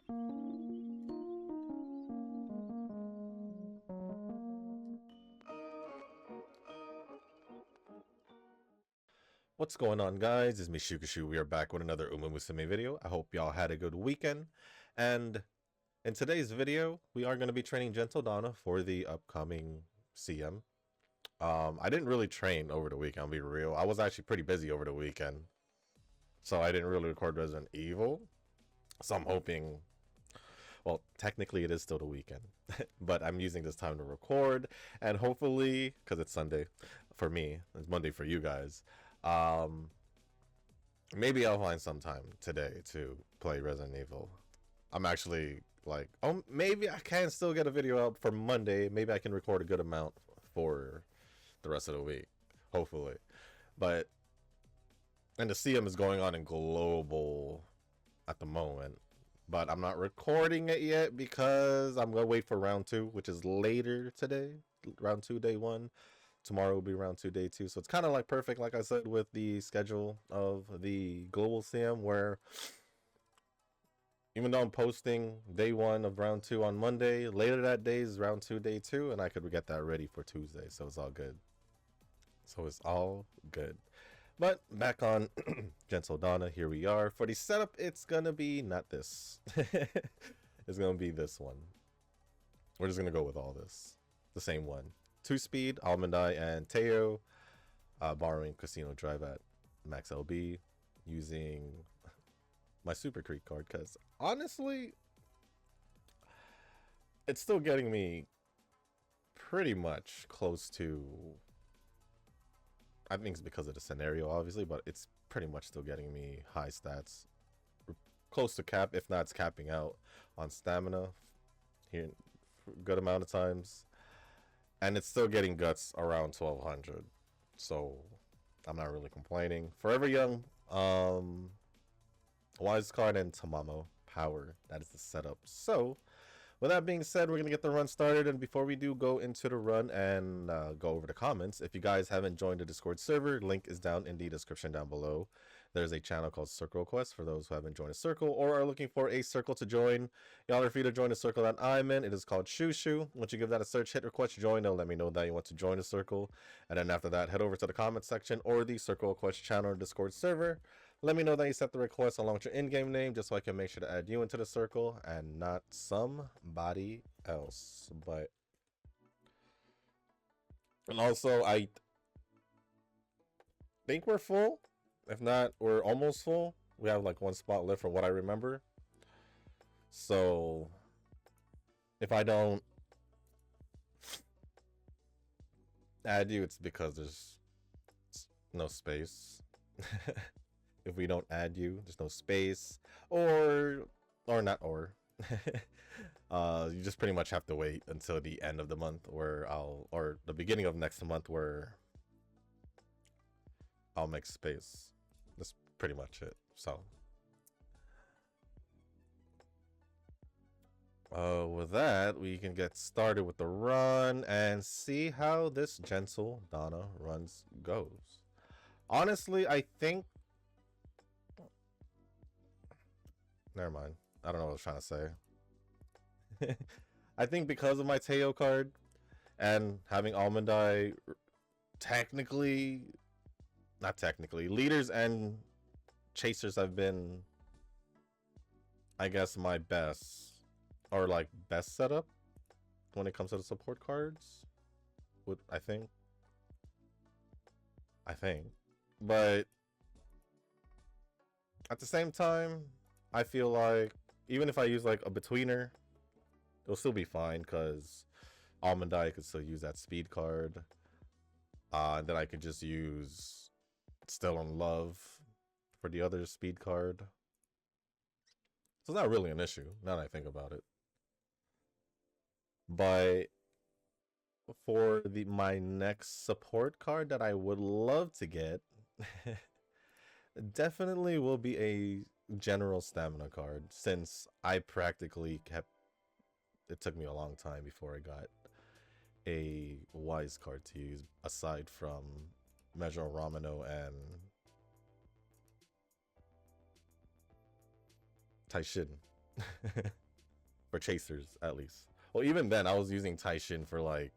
What's going on, guys? It's me, Shukashu. We are back with another umamusume video. I hope y'all had a good weekend. And in today's video, we are going to be training Gentildonna for the upcoming CM. I didn't really train over the weekend, I'll be real. I was actually pretty busy over the weekend, so I didn't really record Resident Evil. So I'm hoping, well, technically it is still the weekend, but I'm using this time to record, and hopefully, because it's Sunday for me, it's Monday for you guys, maybe I'll find some time today to play Resident Evil. I'm actually like, oh, maybe I can still get a video out for Monday. Maybe I can record a good amount for the rest of the week, hopefully. But, and the CM is going on in global at the moment, but I'm not recording it yet because I'm gonna wait for round 2, which is later today. Round 2, day 1. Tomorrow will be round 2, day 2. So it's kind of like perfect, like I said, with the schedule of the global CM, where even though I'm posting day 1 of round 2 on Monday, later that day is round 2, day 2, and I could get that ready for Tuesday. So it's all good. But back on Gentildonna, here we are. For the setup, it's gonna be not this. It's gonna be this one. We're just gonna go with all this. The same one. 2-speed, Almond Eye, and Teo. Borrowing Casino Drive at Max LB. Using my Super Creek card, because honestly, it's still getting me pretty much close to, I think it's because of the scenario, obviously, but it's pretty much still getting me high stats. Close to cap, if not it's capping out on stamina here for a good amount of times. And it's still getting guts around 1200. So I'm not really complaining. Forever Young, Wise Card, and Tamamo Power. That is the setup. So with that being said, we're going to get the run started, and before we do go into the run and go over the comments, if you guys haven't joined the Discord server, link is down in the description down below. There's a channel called Circle Quest for those who haven't joined a circle or are looking for a circle to join. Y'all are free to join the circle that I'm in. It is called Shushu. Once you give that a search, hit request join, it'll let me know that you want to join the circle. And then after that, head over to the comment section or the Circle Quest channel or Discord server. Let me know that you set the request along with your in-game name, just so I can make sure to add you into the circle and not somebody else. But, and also, I think we're full. If not, we're almost full. We have like 1 spot left from what I remember. So if I don't add you, it's because there's no space. If we don't add you, there's no space, or not, or you just pretty much have to wait until the end of the month, where or the beginning of next month, where I'll make space. That's pretty much it. So with that, we can get started with the run and see how this Gentildonna runs goes. Honestly, I think, never mind. I don't know what I was trying to say. I think because of my Teo card and having Almond Eye, technically, not technically, leaders and chasers have been, I guess, my best, or like best setup when it comes to the support cards. I think. But at the same time, I feel like even if I use like a betweener, it'll still be fine, because Almond Eye could still use that speed card. And then I could just use Still in Love for the other speed card. So it's not really an issue, now that I think about it. But for my next support card that I would love to get, definitely will be a general stamina card, since I practically kept, it took me a long time before I got a wise card to use, aside from Measure Ramino and Taishin. For chasers, at least. Well, even then, I was using Taishin for like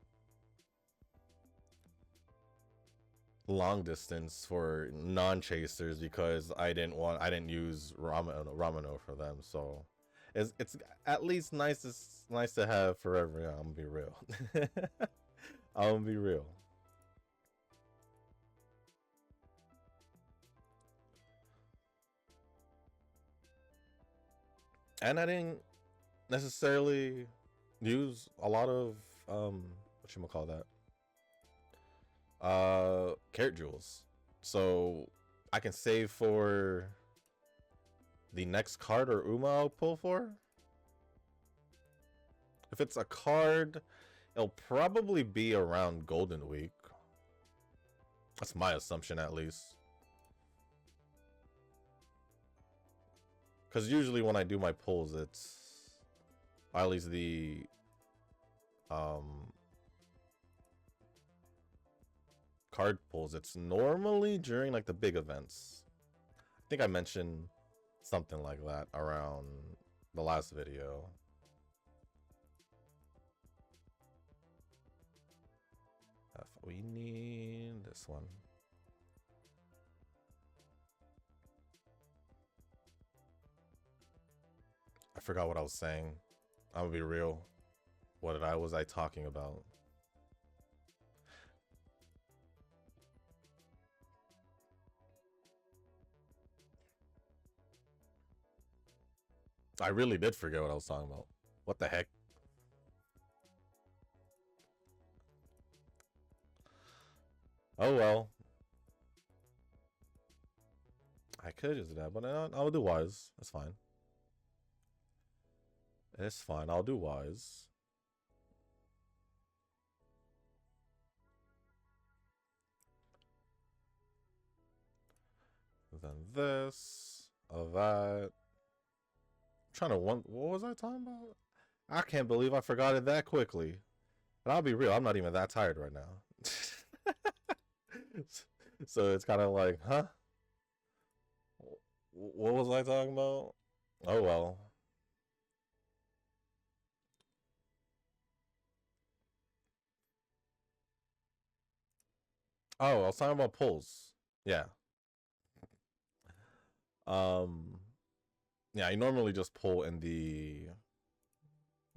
long distance for non-chasers because I didn't use Ramano for them. So it's at least nice to have forever. Yeah, I'm gonna be real. I'm gonna be real. And I didn't necessarily use a lot of what you call that, carrot jewels, so I can save for the next card or Uma I'll pull for. If it's a card, it'll probably be around Golden Week. That's my assumption, at least. Because usually when I do my pulls, it's, or at least the card pulls, it's normally during like the big events. I think I mentioned something like that around the last video. We need this one. I forgot what I was saying. I'm gonna be real. What was I talking about? I really did forget what I was talking about. What the heck? Oh well. I could just do that, but I'll do wise. That's fine. It's fine. I'll do wise. Then this, that. I'm trying to what was I talking about? I can't believe I forgot it that quickly. And I'll be real, I'm not even that tired right now. So it's kind of like, huh? What was I talking about? Oh well. Oh, I was talking about pulls. Yeah. Yeah, I normally just pull in the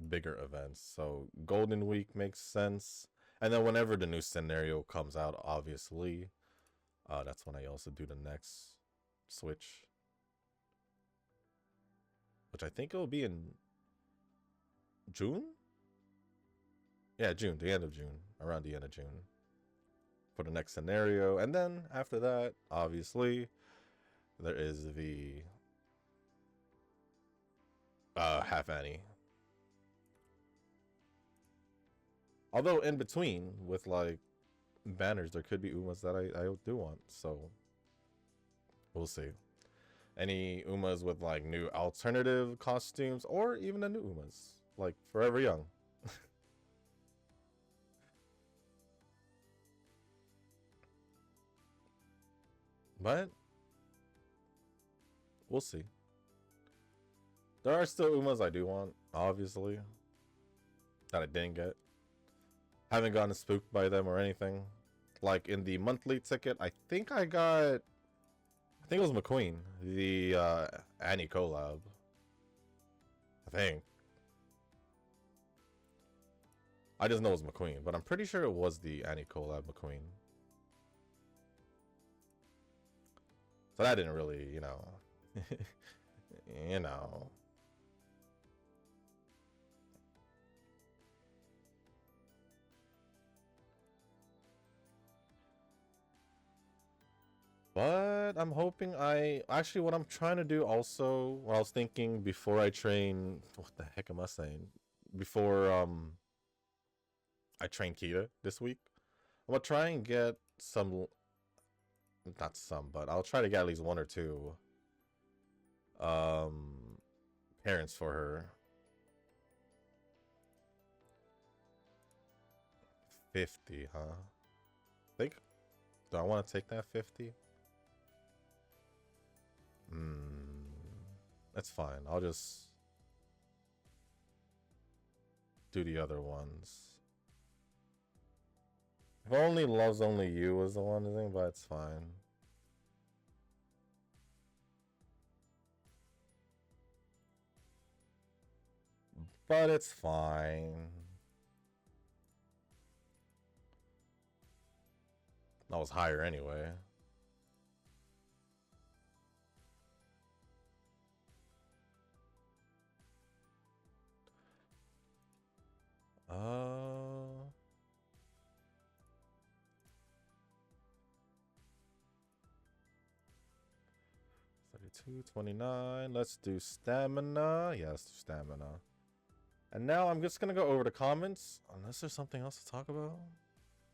bigger events. So Golden Week makes sense. And then whenever the new scenario comes out, obviously, that's when I also do the next switch. Which I think it will be in June? Yeah, June, the end of June. Around the end of June. For the next scenario. And then after that, obviously, there is the half Annie. Although in between, with like banners, there could be Umas that I do want. So we'll see. Any Umas with like new alternative costumes, or even the new Umas, like Forever Young. But we'll see. There are still Umas I do want, obviously, that I didn't get. Haven't gotten spooked by them or anything. Like in the monthly ticket, I think it was McQueen, the Annie collab. I think. I just know it was McQueen, but I'm pretty sure it was the Annie collab McQueen. So that didn't really, you know, you know. But I'm hoping what I'm trying to do also, what I was thinking before I train, what the heck am I saying? Before I train Kita this week, I'm gonna try and get some, not some, but I'll try to get at least one or two parents for her. 50, huh? Do I want to take that 50? That's fine. I'll just do the other ones. If only loves only you was the one thing, but it's fine. But it's fine. That was higher anyway. Uh 32, 29. Let's do stamina. Yeah, let's do stamina. And now I'm just gonna go over the comments, unless there's something else to talk about.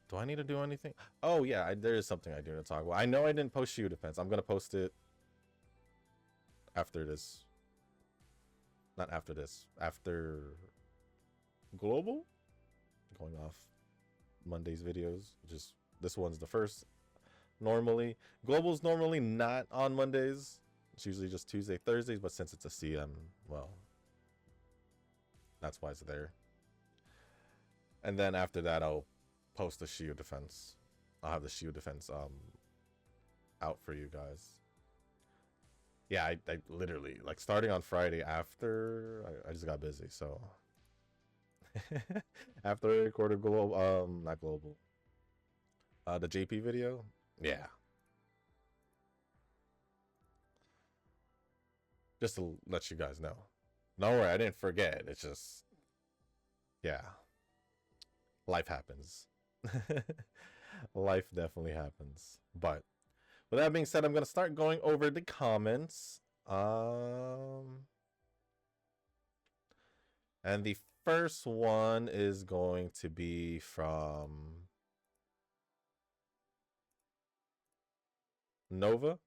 Do I need to do anything? Oh yeah, there is something I do to talk about. I know I didn't post shield defense. I'm gonna post it after this. Not after this. After global? Going off Monday's videos. Just this one's the first. Normally, global's normally not on Mondays. It's usually just Tuesday, Thursdays, but since it's a CM, well, that's why it's there. And then after that, I'll post the shield defense. I'll have the shield defense out for you guys. Yeah, I literally, like, starting on Friday after, I just got busy, so. After I recorded global, not global, the JP video, yeah. Just to let you guys know. Don't worry, I didn't forget. It's just, yeah. Life happens. Life definitely happens. But with that being said, I'm going to start going over the comments. And the first one is going to be from Nova.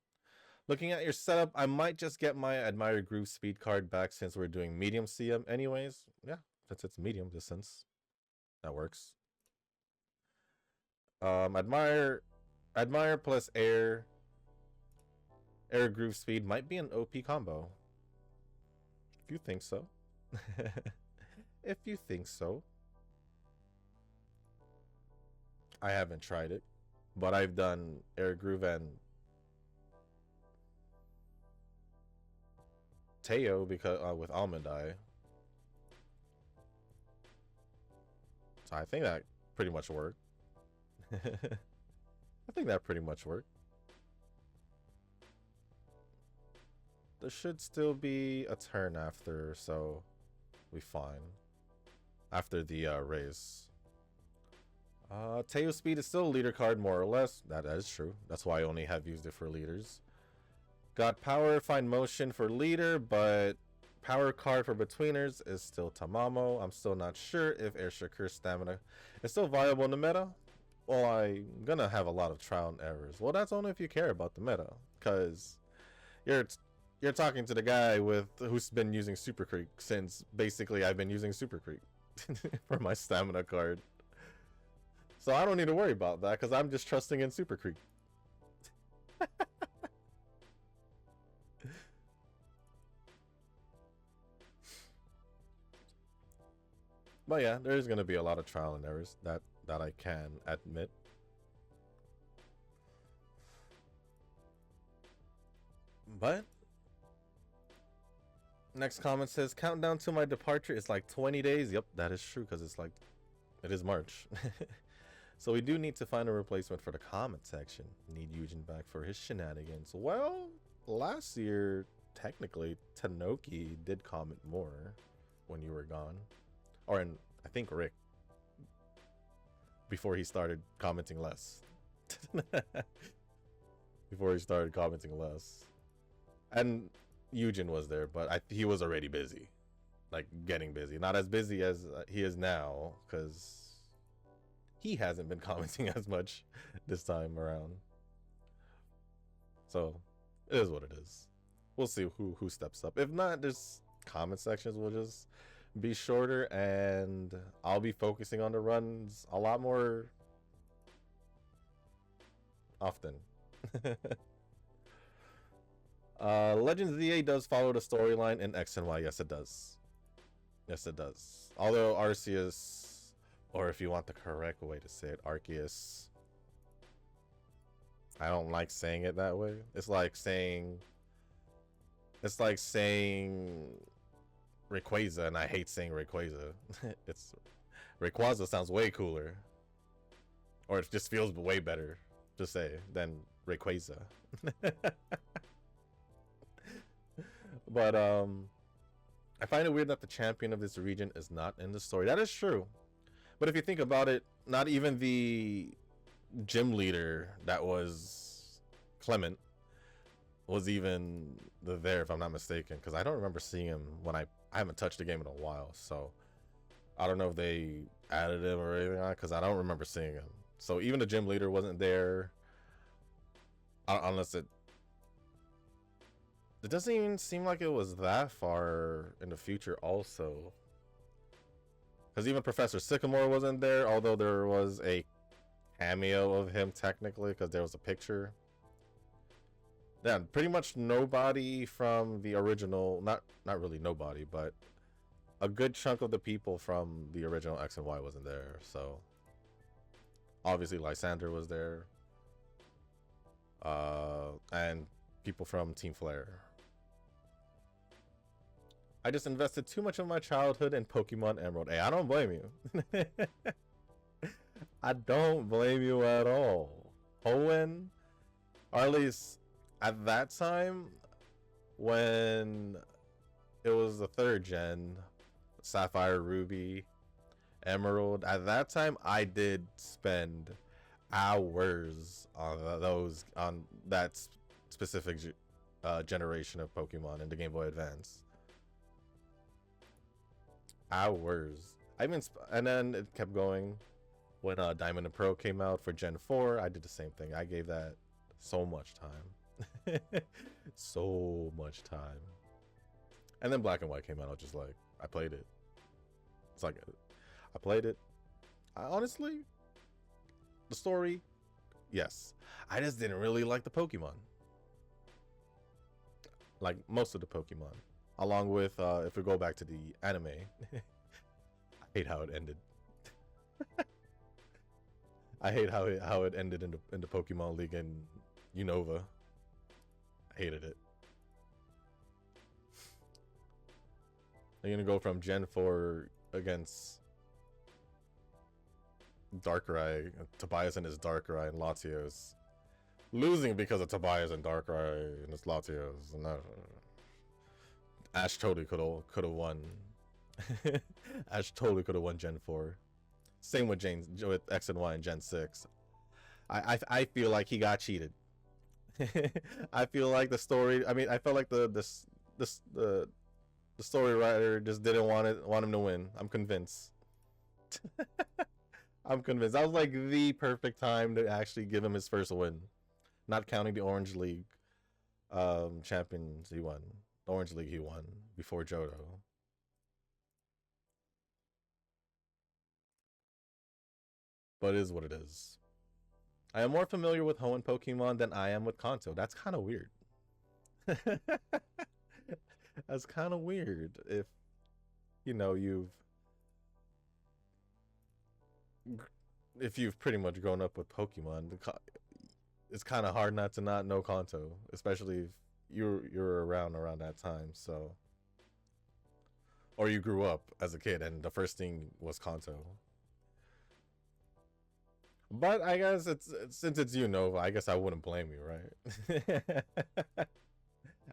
Looking at your setup, I might just get my Admire Groove speed card back since we're doing medium CM anyways. Yeah, since it's medium distance. That works. Admire plus air groove speed might be an OP combo. If you think so. If you think so. I haven't tried it, but I've done air groove and Teo because with Almond Eye. So I think that pretty much worked. I think that pretty much worked. There should still be a turn after, so we fine. After the race. Teo speed is still a leader card, more or less. That is true. That's why I only have used it for leaders. Got power, find motion for leader, but power card for betweeners is still Tamamo. I'm still not sure if Air Shakur stamina is still viable in the meta. Well, I'm gonna have a lot of trial and errors. Well, that's only if you care about the meta, because you're talking to the guy who's been using Super Creek since basically I've been using Super Creek for my stamina card. So I don't need to worry about that because I'm just trusting in Super Creek. But yeah, there's gonna be a lot of trial and errors that I can admit. But next comment says countdown to my departure is like 20 days. Yep, that is true because it's like it is March. So we do need to find a replacement for the comment section. Need Eugen back for his shenanigans. Well, last year technically Tanoki did comment more when you were gone. Or in, I think, Rick, before he started commenting less. Before he started commenting less. And Eugen was there, but he was already busy. Like, getting busy. Not as busy as he is now, because he hasn't been commenting as much this time around. So, it is what it is. We'll see who steps up. If not, this comment sections will just be shorter, and I'll be focusing on the runs a lot more often. Legends ZA does follow the storyline in X and Y. Yes, it does. Yes, it does. Although Arceus, or if you want the correct way to say it, Arceus. I don't like saying it that way. It's like saying Rayquaza, and I hate saying Rayquaza. It's Rayquaza sounds way cooler, or it just feels way better to say than Rayquaza. But I find it weird that the champion of this region is not in the story. That is true, but if you think about it, not even the gym leader that was Clement was even there, if I'm not mistaken, because I don't remember seeing him when I haven't touched the game in a while, so I don't know if they added him or anything on, because I don't remember seeing him. So even the gym leader wasn't there, unless it doesn't even seem like it was that far in the future also, because even Professor Sycamore wasn't there, although there was a cameo of him technically, because there was a picture. Yeah, pretty much nobody from the original, not really nobody, but a good chunk of the people from the original X and Y wasn't there. So obviously Lysander was there, and people from Team Flare. I just invested too much of my childhood in Pokemon Emerald. Hey, I don't blame you. I don't blame you at all. Owen, or at least at that time when it was the 3rd gen, Sapphire, Ruby, Emerald, at that time I did spend hours on that specific generation of Pokemon in the Game Boy Advance. Hours. And then it kept going. When Diamond and Pearl came out for Gen 4, I did the same thing. I gave that so much time. So much time. And then Black and White came out. I was just like, I played it. It's like, I played it. Honestly, the story, yes. I just didn't really like the Pokemon. Like most of the Pokemon. Along with, if we go back to the anime, I hate how it ended. I hate how it ended in the Pokemon League and Unova. I hated it. They're gonna go from Gen 4 against Darkrai, Tobias and his Darkrai and Latios, losing because of Tobias and Darkrai and his Latios. No, Ash totally could have won. Ash totally could have won Gen 4. Same with X and Y and Gen 6. I feel like he got cheated. I feel like the story. I mean, I felt like the story writer just didn't want him to win. I'm convinced. I'm convinced. That was like the perfect time to actually give him his first win, not counting the Orange League champions he won. The Orange League he won before Johto. But it is what it is. I am more familiar with Hoenn Pokemon than I am with Kanto. That's kind of weird. That's kind of weird. If, you know, if you've pretty much grown up with Pokemon, it's kind of hard not to not know Kanto, especially if you're around that time. So, or you grew up as a kid and the first thing was Kanto. But I guess since it's Nova, I guess I wouldn't blame you, right?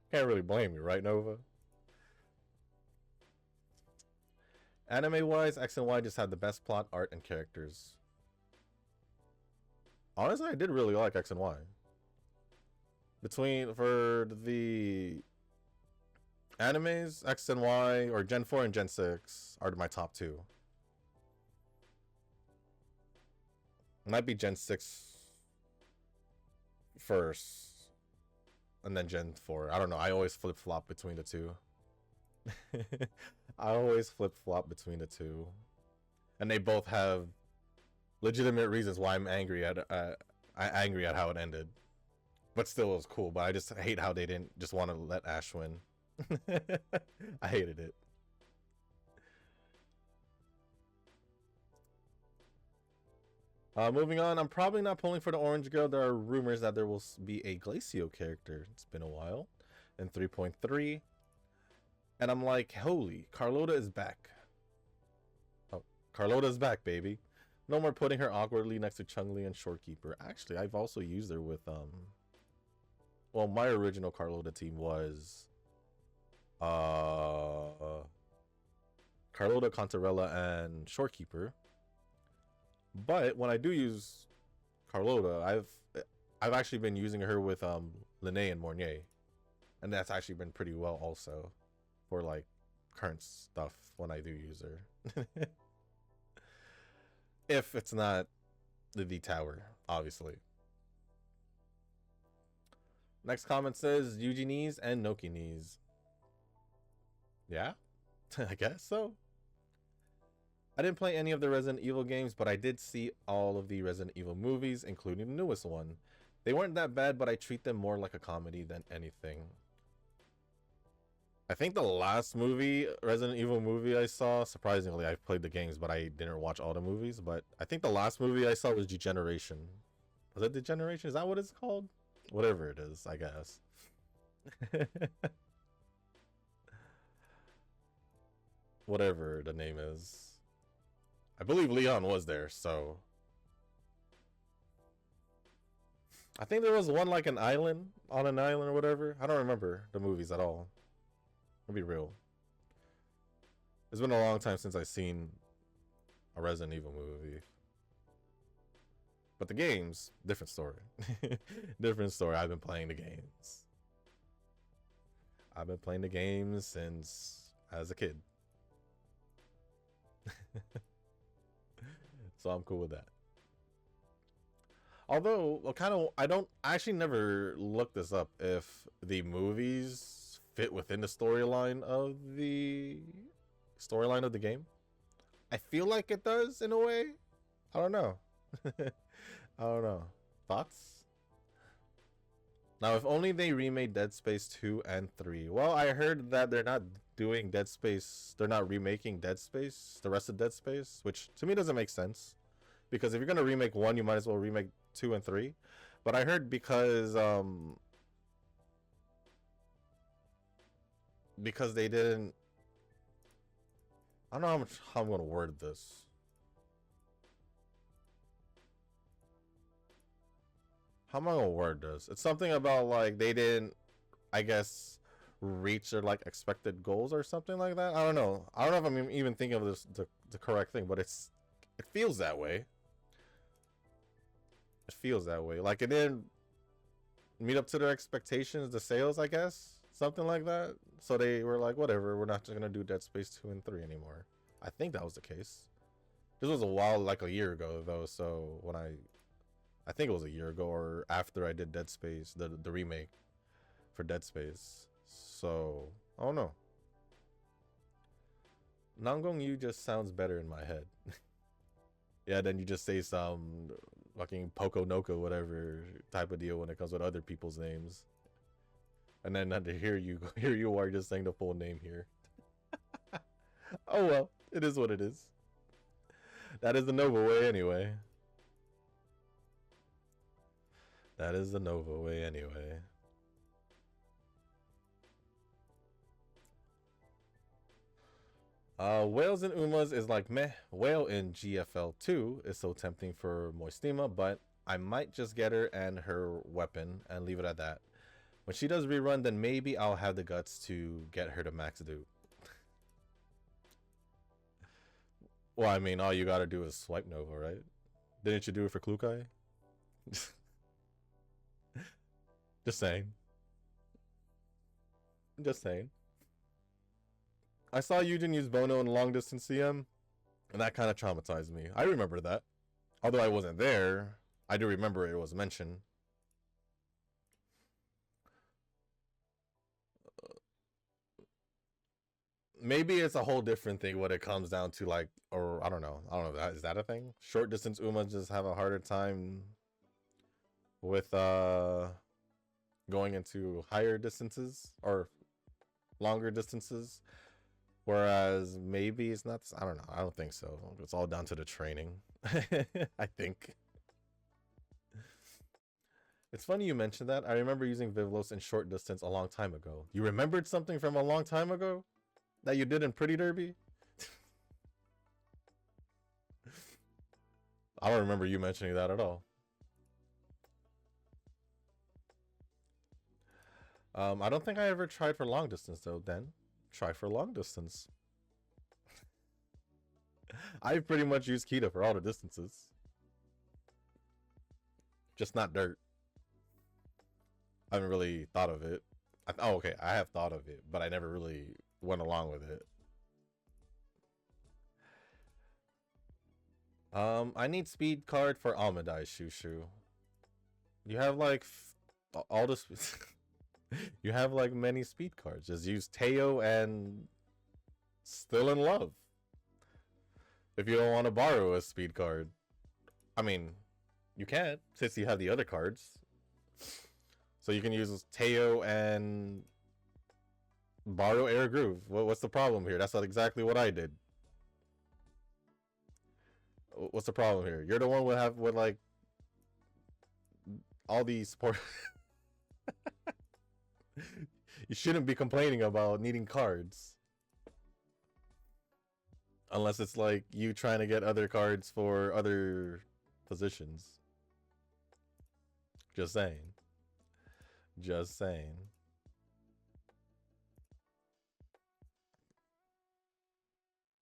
Can't really blame you, right, Nova? Anime-wise, X and Y just had the best plot, art, and characters. Honestly, I did really like X and Y. For the animes, X and Y, or Gen 4 and Gen 6 are my top 2. Might be Gen 6 first, and then Gen 4. I don't know. I always flip-flop between the two. I always flip-flop between the two. And they both have legitimate reasons why I'm angry at how it ended. But still, it was cool. But I just hate how they didn't just want to let Ash win. I hated it. Moving on, I'm probably not pulling for the orange girl. There are rumors that there will be a Glacio character. It's been a while. In 3.3. And I'm like, holy, Carlota is back. Oh, Carlota's back, baby. No more putting her awkwardly next to Chun-Li and Shorekeeper. Actually, I've also used her with, well, my original Carlota team was, Carlota, Contarella, and Shorekeeper. But when I do use Carlota, I've actually been using her with Linné and Mornier, and that's actually been pretty well also for like current stuff when I do use her. If it's not the tower, obviously. Next comment says Yuji knees and Noki knees. Yeah, I guess so. I didn't play any of the Resident Evil games, but I did see all of the Resident Evil movies, including the newest one. They weren't that bad, but I treat them more like a comedy than anything. I think the last movie, Resident Evil movie I saw, surprisingly, I've played the games, but I didn't watch all the movies, but I think the last movie I saw was Degeneration. Was it Degeneration? Is that what it's called? Whatever it is, I guess. Whatever the name is. I believe Leon was there, so I think there was one like an island, on an island or whatever. I don't remember the movies at all. I'll be real. It's been a long time since I've seen a Resident Evil movie. But the games, different story. Different story. I've been playing the games. I've been playing the games since as a kid. So I'm cool with that. Although, I actually never looked this up if the movies fit within the storyline of the game. I feel like it does in a way. I don't know. I don't know. Thoughts? Now, if only they remade Dead Space 2 and 3. Well, I heard that they're not doing Dead Space. They're not remaking Dead Space, the rest of Dead Space, which to me doesn't make sense. Because if you're going to remake 1, you might as well remake 2 and 3. But I heard because they didn't... I don't know how I'm going to word this. How am I gonna word this? It's something about like they didn't, I guess, reach their like expected goals or something like that. I don't know. I don't know if I'm even thinking of this the correct thing, but it feels that way. It feels that way. Like it didn't meet up to their expectations, the sales, I guess, something like that. So they were like, whatever, we're not just gonna do Dead Space 2 and 3 anymore. I think that was the case. This was a while, like a year ago though. So when I think it was a year ago or after I did Dead Space, the remake for Dead Space. So, I don't know. Nangong Yu just sounds better in my head. Yeah, then you just say some fucking Poco Noco, whatever type of deal when it comes with other people's names. And then here you are just saying the full name here. Oh well, it is what it is. That is the Nova way anyway. That is the Nova way anyway. Whales and Umas is like meh. Whale in GFL2 is so tempting for Moistima, but I might just get her and her weapon and leave it at that. When she does rerun, then maybe I'll have the guts to get her to max dupe. Well, I mean, all you gotta do is swipe Nova, right? Didn't you do it for Klukai? Just saying. Just saying. I saw Eugen use Bono in long distance CM, and that kind of traumatized me. I remember that. Although I wasn't there, I do remember it was mentioned. Maybe it's a whole different thing when it comes down to like, or I don't know. Is that a thing? Short distance Uma just have a harder time with going into higher distances or longer distances, whereas maybe it's not. I don't know. I don't think so. It's all down to the training. I think. It's funny you mentioned that. I remember using Vivlos in short distance a long time ago. You remembered something from a long time ago that you did in Pretty Derby? I don't remember you mentioning that at all. I don't think I ever tried for long distance though. Then try for long distance. I pretty much use Kita for all the distances. Just not dirt. I haven't really thought of it. Oh, okay. I have thought of it, but I never really went along with it. I need speed card for Almadai Shushu. You have like all the you have like many speed cards. Just use Teo and Still in Love. If you don't want to borrow a speed card. I mean, you can, since you have the other cards. So you can use Teo and borrow Air Groove. What's the problem here? That's not exactly what I did. What's the problem here? You're the one with like all these support. You shouldn't be complaining about needing cards. Unless it's like you trying to get other cards for other positions. Just saying. Just saying.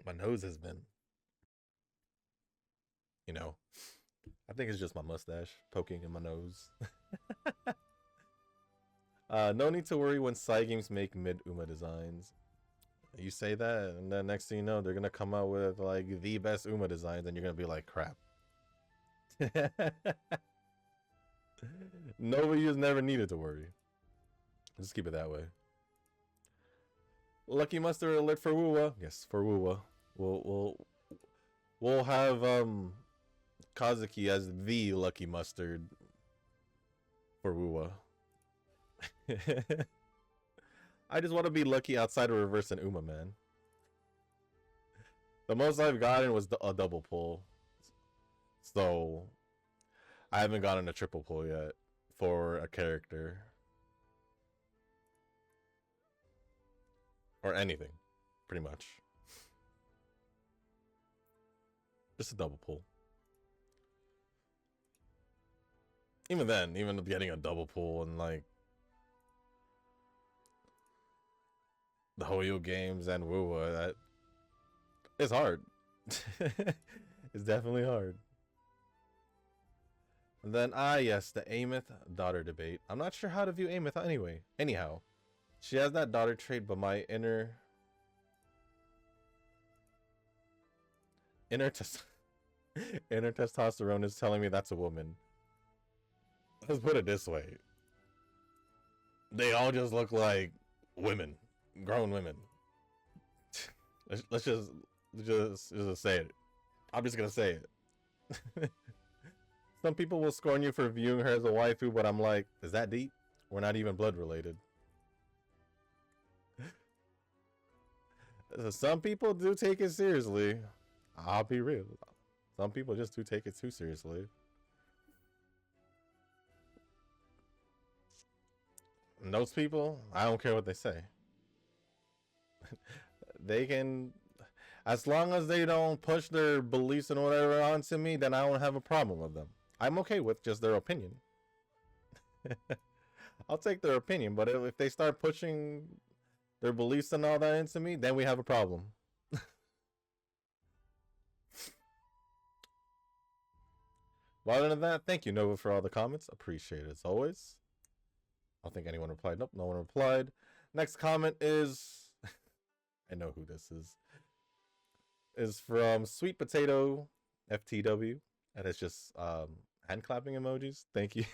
My nose has been, you know, I think it's just my mustache poking in my nose. No need to worry when side games make mid-UMA designs. You say that, and then next thing you know, they're gonna come out with like the best UMA designs, and you're gonna be like, crap. Nobody has never needed to worry. Just keep it that way. Lucky Mustard alert for Wuwa. Yes, for Wuwa. We'll have Kazuki as the Lucky Mustard for Wuwa. I just want to be lucky outside of reverse and Uma, man. The most I've gotten was a double pull. So I haven't gotten a triple pull yet for a character. Or anything, pretty much. Just a double pull. Even then, even getting a double pull and like the Hoyo games and Wuwa, that it's hard. It's definitely hard. And then yes, the Amith daughter debate. I'm not sure how to view Amith anyway. Anyhow, she has that daughter trait, but my inner testosterone is telling me that's a woman. Let's put it this way. They all just look like women. Grown women. Let's just say it. I'm just gonna say it. Some people will scorn you for viewing her as a waifu, but I'm like, is that deep? We're not even blood related. Some people do take it seriously. I'll be real. Some people just do take it too seriously. And those people, I don't care what they say. They can, as long as they don't push their beliefs and whatever onto me, then I don't have a problem with them. I'm okay with just their opinion. I'll take their opinion, but if they start pushing their beliefs and all that into me, then we have a problem. Well, other than that, thank you, Nova, for all the comments. Appreciate it as always. I don't think anyone replied. Nope, no one replied. Next comment is I know who this is from Sweet Potato FTW, and it's just hand clapping emojis. Thank you.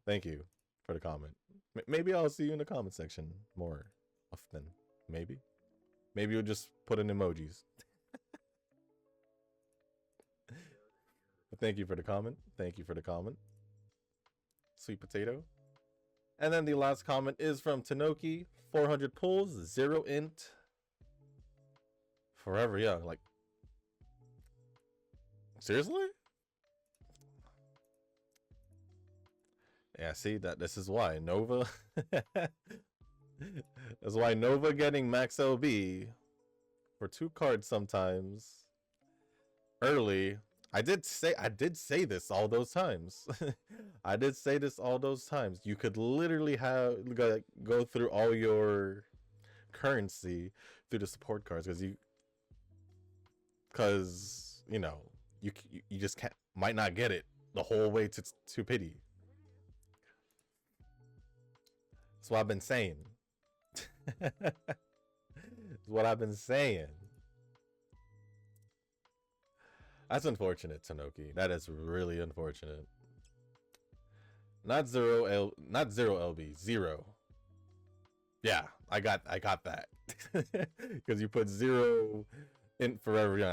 Thank you for the comment. Maybe I'll see you in the comment section more often. Maybe you'll just put in emojis. But thank you for the comment. Thank you for the comment. Sweet Potato. And then the last comment is from Tanoki. 400 pulls, 0 int. Forever young. Like, seriously? Yeah, see that this is why Nova. That's why Nova getting max LB for 2 cards sometimes early. I did say this all those times. I did say this all those times. You could literally have go through all your currency through the support cards because you know you just can't might not get it the whole way to pity. That's what I've been saying. That's what I've been saying. That's unfortunate, Tanoki. That is really unfortunate. Not zero LB, 0. Yeah, I got that. Because you put 0 in for every.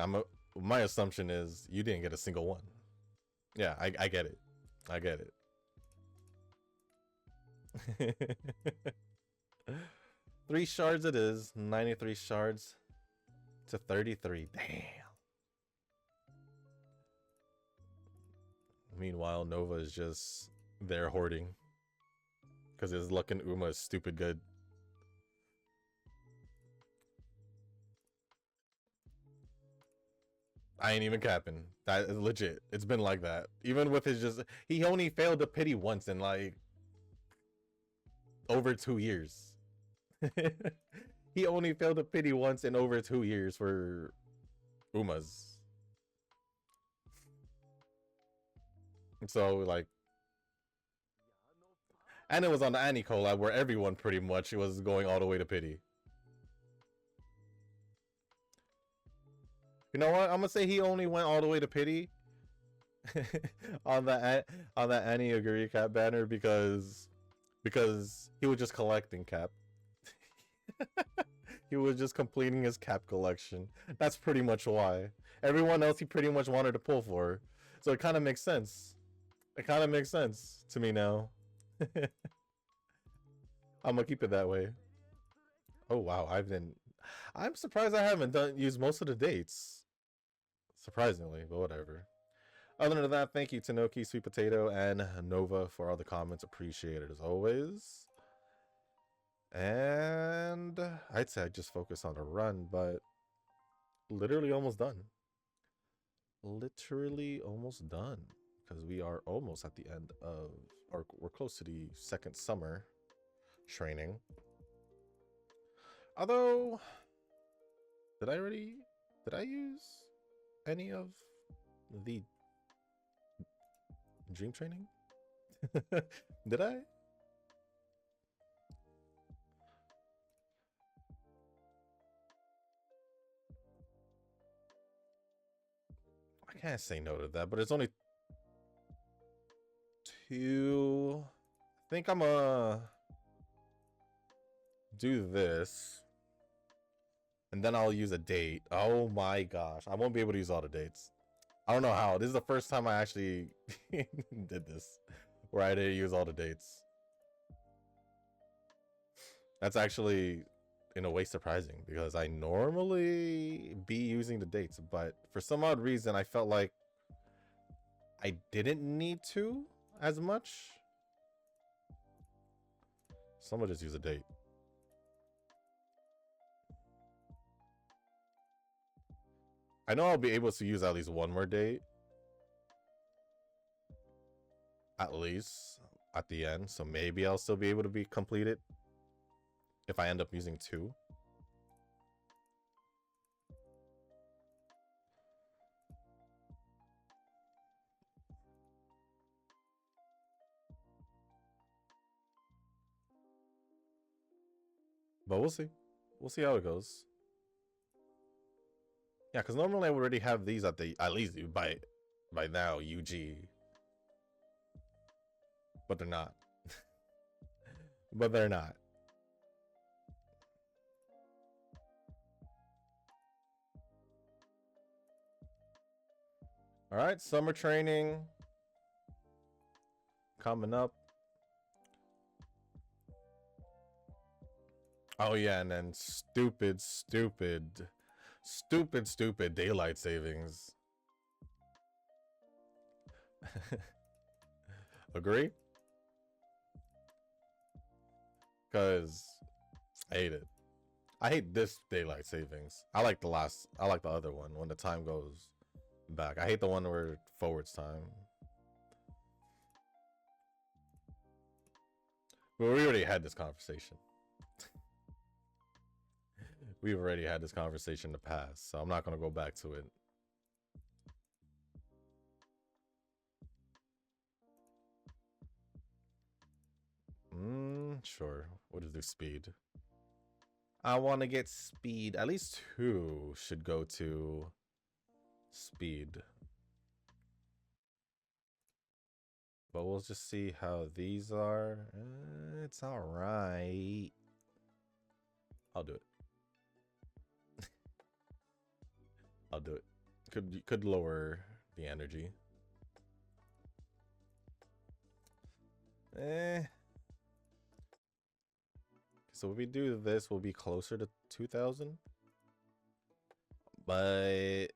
My assumption is you didn't get a single one. Yeah, I get it. I get it. 3 shards it is. 93 shards to 33. Damn. Meanwhile, Nova is just there hoarding because his luck in Uma is stupid good. I ain't even capping. That is legit. It's been like that. Even with his he only failed to pity once in like over 2 years. He only failed to pity once in over 2 years for Umas. So like, and it was on the Annie collab where everyone pretty much was going all the way to pity. You know what? I'm gonna say he only went all the way to pity on that Annie Aguri cap banner because he was just collecting cap. He was just completing his cap collection. That's pretty much why. Everyone else he pretty much wanted to pull for. So it kind of makes sense. It kind of makes sense to me now. I'm gonna keep it that way. Oh wow, I'm surprised I haven't used most of the dates. Surprisingly, but whatever. Other than that, thank you Tanoki, Sweet Potato, and Nova for all the comments. Appreciate it as always. And I'd say I just focus on the run, but literally almost done. Literally almost done. Because we are almost at the end of, or we're close to the 2nd summer training. Although, did I use any of the dream training? Did I? I can't say no to that, but it's only 2. I think I'm gonna do this. And then I'll use a date. Oh my gosh. I won't be able to use all the dates. I don't know how. This is the first time I actually did this. Where I didn't use all the dates. That's actually, in a way, surprising. Because I normally be using the dates. But for some odd reason, I felt like I didn't need to as much. So I'm gonna just use a date. I know I'll be able to use at least one more date. At least at the end. So maybe I'll still be able to be completed if I end up using 2. But we'll see. We'll see how it goes. Yeah, because normally I would already have these at least by now, UG. But they're not. But they're not. All right, summer training coming up. Oh yeah, and then stupid daylight savings. Agree? because I hate it. I hate this daylight savings. I like the other one when the time goes back. I hate the one where it forwards time. But we already had this conversation. We've already had this conversation in the past, so I'm not going to go back to it. Sure. What is the speed? I want to get speed. At least 2 should go to speed. But we'll just see how these are. It's all right. I'll do it. I'll do it. Could lower the energy. So if we do this, we'll be closer to 2,000. But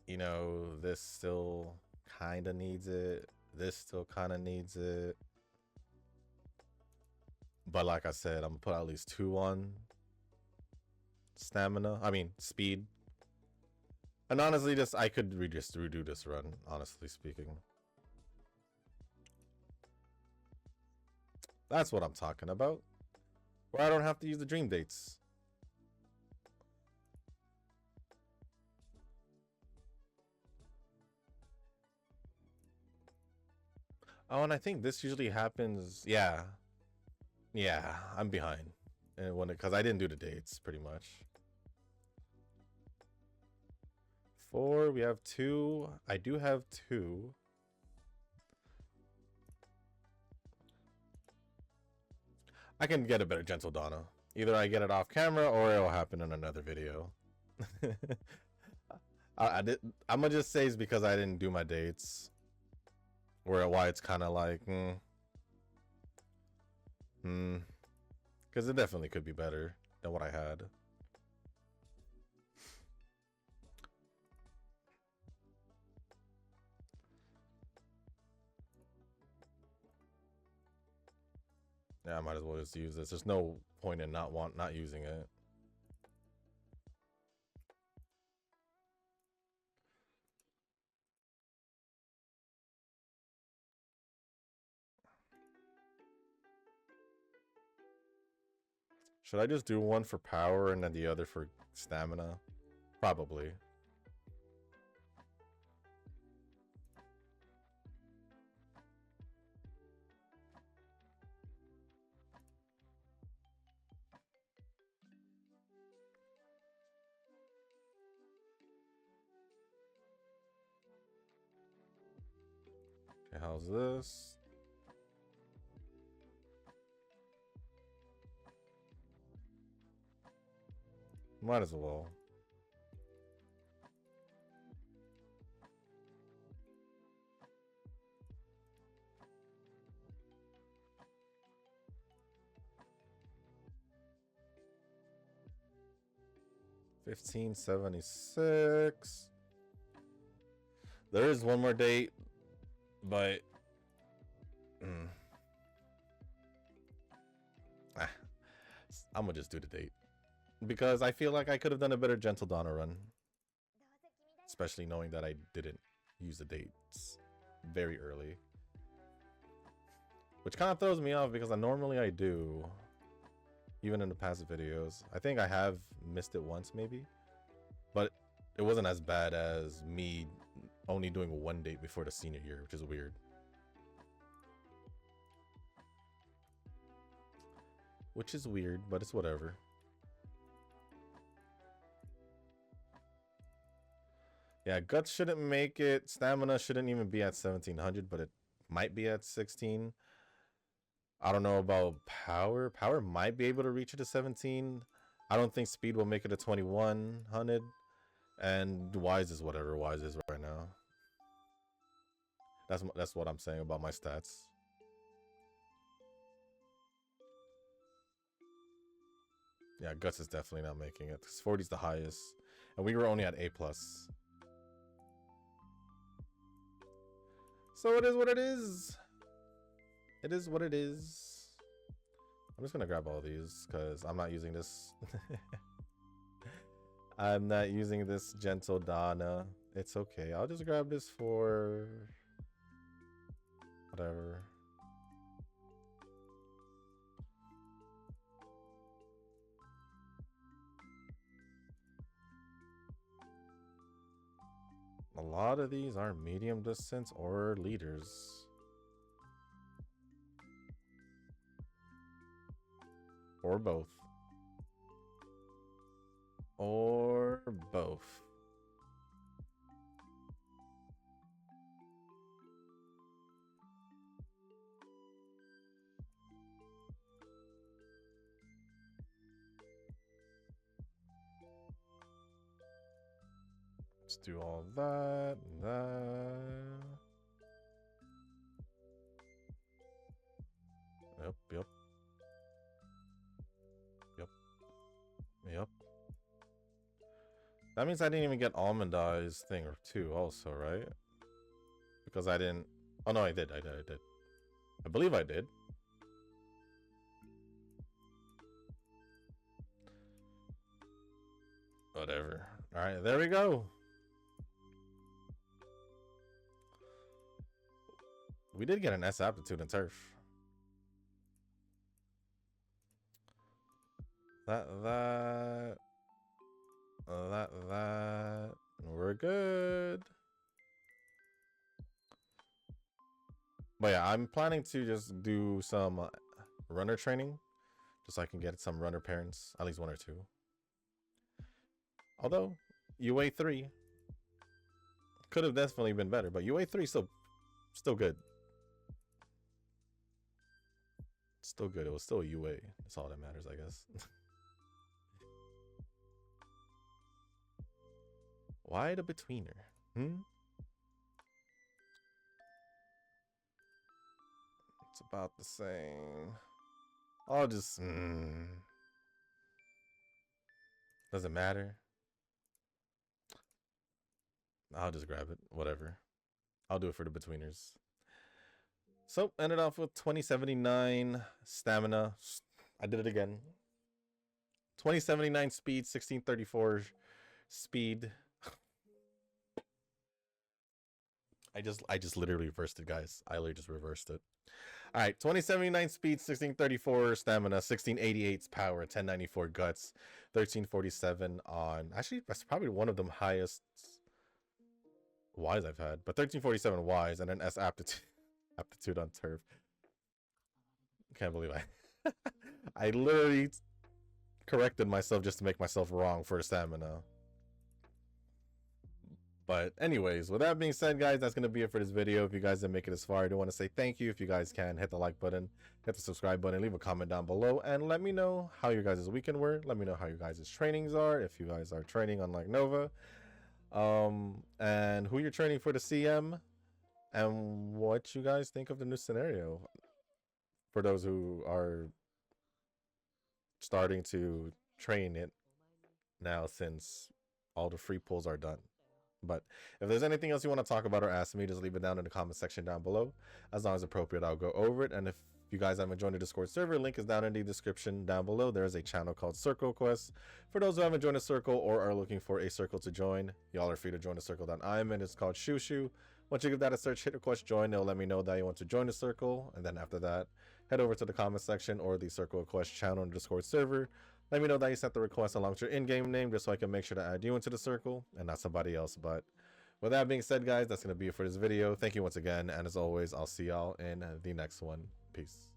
you know, this still kind of needs it. This still kind of needs it. But like I said, I'm gonna put at least 2 on stamina. I mean, speed. And honestly, I could just redo this run, honestly speaking. That's what I'm talking about. Where I don't have to use the dream dates. Oh, and I think this usually happens. Yeah, I'm behind, and because I didn't do the dates, pretty much. 4. We have 2. I do have 2. I can get a better Gentildonna. Either I get it off camera or it'll happen in another video. I'm gonna just say it's because I didn't do my dates. Why it's kind of like, because it definitely could be better than what I had. Yeah, I might as well just use this. There's no point in not using it. Should I just do one for power and then the other for stamina? Probably. Okay, how's this? Might as well. $15.76. There is one more date, but I'm gonna just do the date because I feel like I could have done a better Gentildonna run, especially knowing that I didn't use the dates very early, which kind of throws me off because normally I do, even in the past videos. I think I have missed it once maybe, but it wasn't as bad as me only doing 1 date before the senior year, which is weird. Which is weird, but it's whatever. Yeah, guts shouldn't make it. Stamina shouldn't even be at 1700, but it might be at 16. I don't know about power. Power might be able to reach it to 17. I don't think speed will make it to 2100. And wise is whatever wise is right now. That's what I'm saying about my stats. Yeah, guts is definitely not making it. 40 is the highest, and we were only at A+. So it is what it is. It is what it is. I'm just gonna grab all these because I'm not using this. I'm not using this Gentildonna. It's okay. I'll just grab this for whatever. A lot of these are medium distance or leaders. Or both. Or both. Let's do all that and that. Yep, yep. Yep. Yep. That means I didn't even get almond eyes thing or two also, right? Because I didn't. Oh no, I did. I did. I believe I did. Whatever. All right, there we go. We did get an S aptitude in turf. That. We're good. But yeah, I'm planning to just do some runner training, just so I can get some runner parents, at least one or two. Although UA 3 could have definitely been better, but UA 3 still good. Still good. It was still a UA. That's all that matters, I guess. Why the betweener? It's about the same. I'll just doesn't matter. I'll just grab it. Whatever. I'll do it for the betweeners. So ended off with 2079 stamina. I did it again. 2079 speed, 1634 speed. I just literally reversed it, guys. I literally just reversed it. All right, 2079 speed, 1634 stamina, 1688 power, 1094 guts, 1347 on. Actually, that's probably one of the highest Ys I've had, but 1347 Ys and an S aptitude on turf. Can't believe I literally corrected myself just to make myself wrong for stamina. But anyways, with that being said, guys, that's going to be it for this video. If you guys didn't make it this far, I do want to say thank you. If you guys can, hit the like button, hit the subscribe button, leave a comment down below, and let me know how your guys' weekend were. Let me know how your guys' trainings are, if you guys are training on like Nova, and who you're training for the CM, and what you guys think of the new scenario for those who are starting to train it now since all the free pulls are done. But if there's anything else you want to talk about or ask me, just leave it down in the comment section down below. As long as appropriate, I'll go over it. And if you guys haven't joined the Discord server, link is down in the description down below. There is a channel called Circle Quest. For those who haven't joined a circle or are looking for a circle to join, y'all are free to join the circle that I'm in. It's called Shushu. Once you give that a search, hit request join. It'll let me know that you want to join the circle. And then after that, head over to the comment section or the Circle Request channel on the Discord server. Let me know that you sent the request along with your in-game name, just so I can make sure to add you into the circle and not somebody else. But with that being said, guys, that's going to be it for this video. Thank you once again. And as always, I'll see y'all in the next one. Peace.